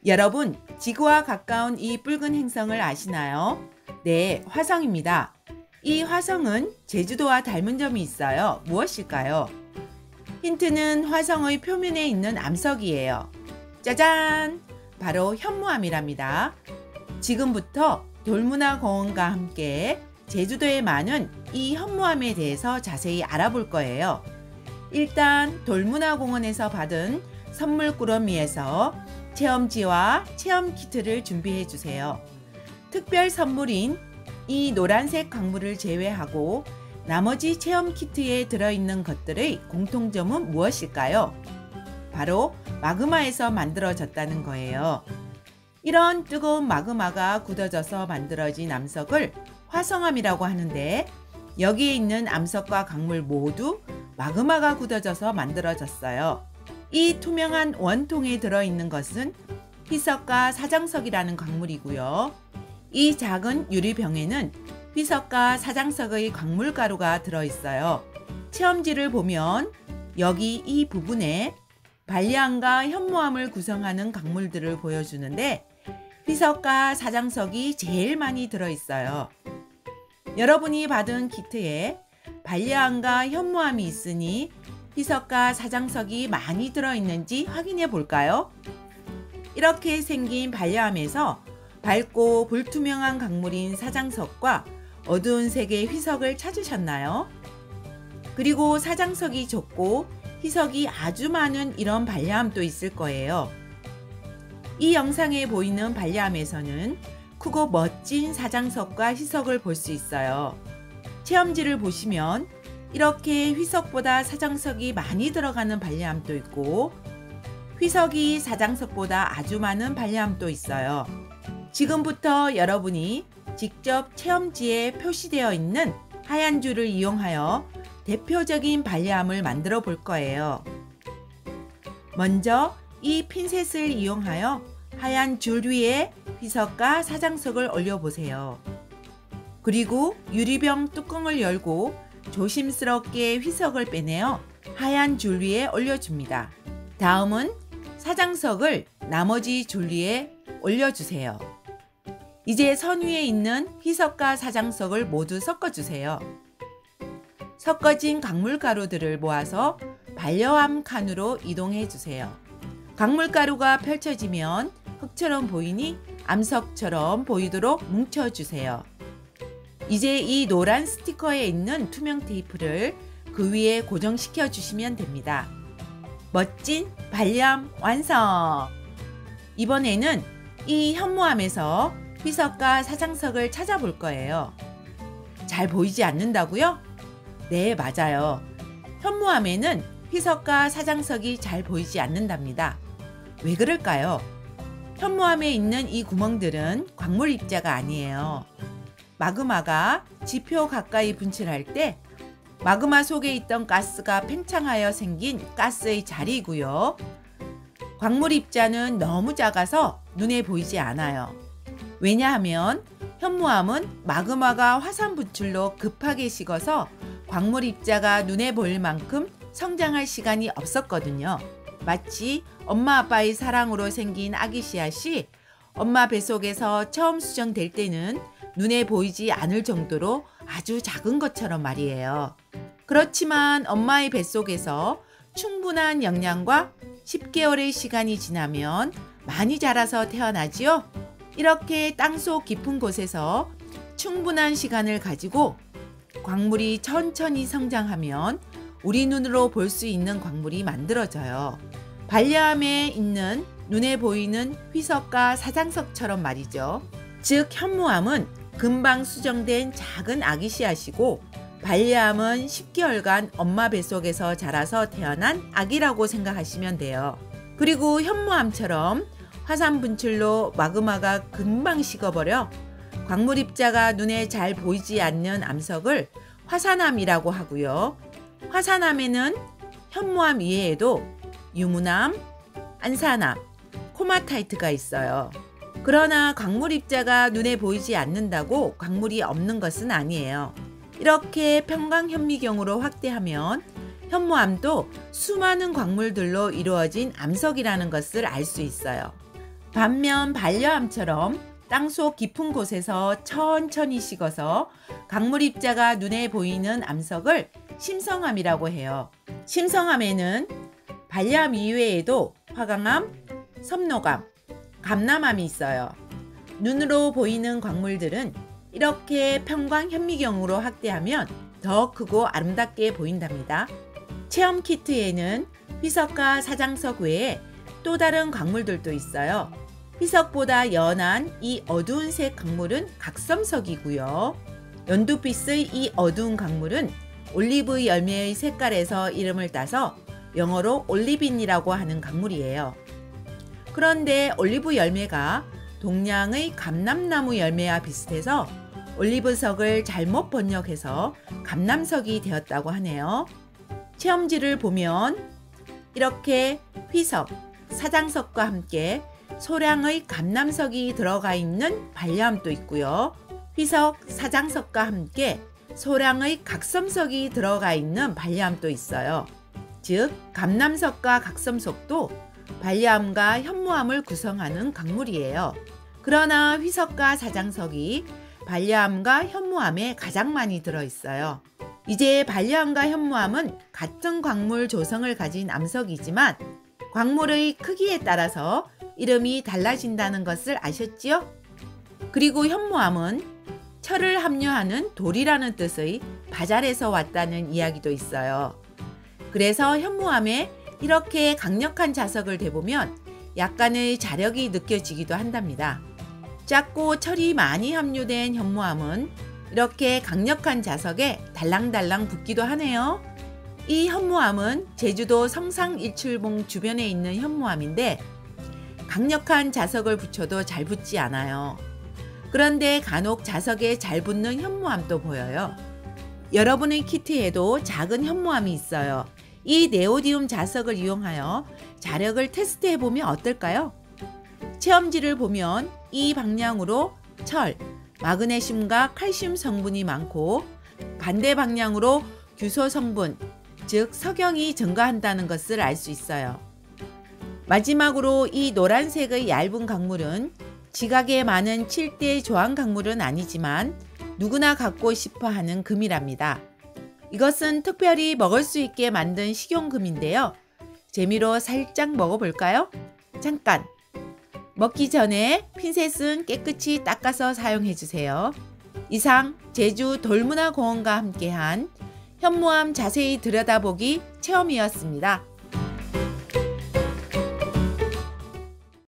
여러분, 지구와 가까운 이 붉은 행성을 아시나요? 네, 화성입니다. 이 화성은 제주도와 닮은 점이 있어요. 무엇일까요? 힌트는 화성의 표면에 있는 암석이에요. 짜잔! 바로 현무암이랍니다. 지금부터 돌문화공원과 함께 제주도에 많은 이 현무암에 대해서 자세히 알아볼 거예요. 일단 돌문화공원에서 받은 선물 꾸러미에서 체험지와 체험 키트를 준비해 주세요. 특별 선물인 이 노란색 광물을 제외하고 나머지 체험 키트에 들어있는 것들의 공통점은 무엇일까요? 바로 마그마에서 만들어졌다는 거예요. 이런 뜨거운 마그마가 굳어져서 만들어진 암석을 화성암이라고 하는데, 여기에 있는 암석과 광물 모두 마그마가 굳어져서 만들어졌어요. 이 투명한 원통에 들어있는 것은 희석과 사장석이라는 광물이고요. 이 작은 유리병에는 희석과 사장석의 광물가루가 들어있어요. 체험지를 보면 여기 이 부분에 발리암과 현무암을 구성하는 광물들을 보여주는데, 희석과 사장석이 제일 많이 들어있어요. 여러분이 받은 키트에 발리암과 현무암이 있으니 희석과 사장석이 많이 들어있는지 확인해 볼까요? 이렇게 생긴 발리암에서 밝고 불투명한 광물인 사장석과 어두운 색의 희석을 찾으셨나요? 그리고 사장석이 적고 희석이 아주 많은 이런 발리암도 있을 거예요. 이 영상에 보이는 발리암에서는 크고 멋진 사장석과 희석을 볼 수 있어요. 체험지를 보시면 이렇게 희석보다 사장석이 많이 들어가는 발리암도 있고, 희석이 사장석보다 아주 많은 발리암도 있어요. 지금부터 여러분이 직접 체험지에 표시되어 있는 하얀 줄을 이용하여 대표적인 발리암을 만들어 볼 거예요. 먼저 이 핀셋을 이용하여 하얀 줄 위에 희석과 사장석을 올려보세요. 그리고 유리병 뚜껑을 열고 조심스럽게 희석을 빼내어 하얀 줄 위에 올려줍니다. 다음은 사장석을 나머지 줄 위에 올려주세요. 이제 선 위에 있는 희석과 사장석을 모두 섞어주세요. 섞어진 광물가루들을 모아서 발려암 칸으로 이동해 주세요. 광물가루가 펼쳐지면 흙처럼 보이니 암석처럼 보이도록 뭉쳐주세요. 이제 이 노란 스티커에 있는 투명 테이프를 그 위에 고정시켜 주시면 됩니다. 멋진 발리암 완성! 이번에는 이 현무암에서 희석과 사장석을 찾아볼 거예요. 잘 보이지 않는다고요? 네, 맞아요. 현무암에는 희석과 사장석이 잘 보이지 않는답니다. 왜 그럴까요? 현무암에 있는 이 구멍들은 광물 입자가 아니에요. 마그마가 지표 가까이 분출할 때 마그마 속에 있던 가스가 팽창하여 생긴 가스의 자리이고요. 광물 입자는 너무 작아서 눈에 보이지 않아요. 왜냐하면 현무암은 마그마가 화산 분출로 급하게 식어서 광물 입자가 눈에 보일 만큼 성장할 시간이 없었거든요. 마치 엄마 아빠의 사랑으로 생긴 아기 씨앗이 엄마 뱃속에서 처음 수정될 때는 눈에 보이지 않을 정도로 아주 작은 것처럼 말이에요. 그렇지만 엄마의 뱃속에서 충분한 영양과 10개월의 시간이 지나면 많이 자라서 태어나지요. 이렇게 땅속 깊은 곳에서 충분한 시간을 가지고 광물이 천천히 성장하면 우리 눈으로 볼 수 있는 광물이 만들어져요. 발리암에 있는 눈에 보이는 희석과 사장석처럼 말이죠. 즉 현무암은 금방 수정된 작은 아기 씨앗이고, 발리암은 10개월간 엄마 뱃속에서 자라서 태어난 아기라고 생각하시면 돼요. 그리고 현무암처럼 화산 분출로 마그마가 금방 식어버려 광물 입자가 눈에 잘 보이지 않는 암석을 화산암이라고 하고요. 화산암에는 현무암 이외에도 유문암, 안산암, 코마타이트가 있어요. 그러나 광물 입자가 눈에 보이지 않는다고 광물이 없는 것은 아니에요. 이렇게 평광현미경으로 확대하면 현무암도 수많은 광물들로 이루어진 암석이라는 것을 알 수 있어요. 반면 반려암처럼 땅속 깊은 곳에서 천천히 식어서 강물 입자가 눈에 보이는 암석을 심성암이라고 해요. 심성암에는 반려암 이외에도 화강암, 섬노암, 감남암이 있어요. 눈으로 보이는 광물들은 이렇게 평광현미경으로 확대하면 더 크고 아름답게 보인답니다. 체험 키트에는 휘석과 사장석 외에 또 다른 광물들도 있어요. 휘석보다 연한 이 어두운 색 광물은 각섬석이고요. 연두빛의 이 어두운 광물은 올리브 열매의 색깔에서 이름을 따서 영어로 올리빈이라고 하는 광물이에요. 그런데 올리브 열매가 동양의 감람나무 열매와 비슷해서 올리브석을 잘못 번역해서 감람석이 되었다고 하네요. 체험지를 보면 이렇게 휘석, 사장석과 함께 소량의 감람석이 들어가 있는 반려암도 있고요. 휘석, 사장석과 함께 소량의 각섬석이 들어가 있는 반려암도 있어요. 즉, 감람석과 각섬석도 반려암과 현무암을 구성하는 광물이에요. 그러나 휘석과 사장석이 반려암과 현무암에 가장 많이 들어있어요. 이제 반려암과 현무암은 같은 광물 조성을 가진 암석이지만 광물의 크기에 따라서 이름이 달라진다는 것을 아셨지요? 그리고 현무암은 철을 함유하는 돌이라는 뜻의 바잘에서 왔다는 이야기도 있어요. 그래서 현무암에 이렇게 강력한 자석을 대보면 약간의 자력이 느껴지기도 한답니다. 작고 철이 많이 함유된 현무암은 이렇게 강력한 자석에 달랑달랑 붙기도 하네요. 이 현무암은 제주도 성상일출봉 주변에 있는 현무암인데 강력한 자석을 붙여도 잘 붙지 않아요. 그런데 간혹 자석에 잘 붙는 현무암도 보여요. 여러분의 키트에도 작은 현무암이 있어요. 이 네오디움 자석을 이용하여 자력을 테스트해보면 어떨까요? 체험지를 보면 이 방향으로 철, 마그네슘과 칼슘 성분이 많고 반대 방향으로 규소 성분, 즉 석영이 증가한다는 것을 알 수 있어요. 마지막으로 이 노란색의 얇은 강물은 지각에 많은 7대 조항 강물은 아니지만 누구나 갖고 싶어 하는 금이랍니다. 이것은 특별히 먹을 수 있게 만든 식용금인데요. 재미로 살짝 먹어볼까요? 잠깐! 먹기 전에 핀셋은 깨끗이 닦아서 사용해주세요. 이상 제주 돌문화공원과 함께한 현무암 자세히 들여다보기 체험이었습니다.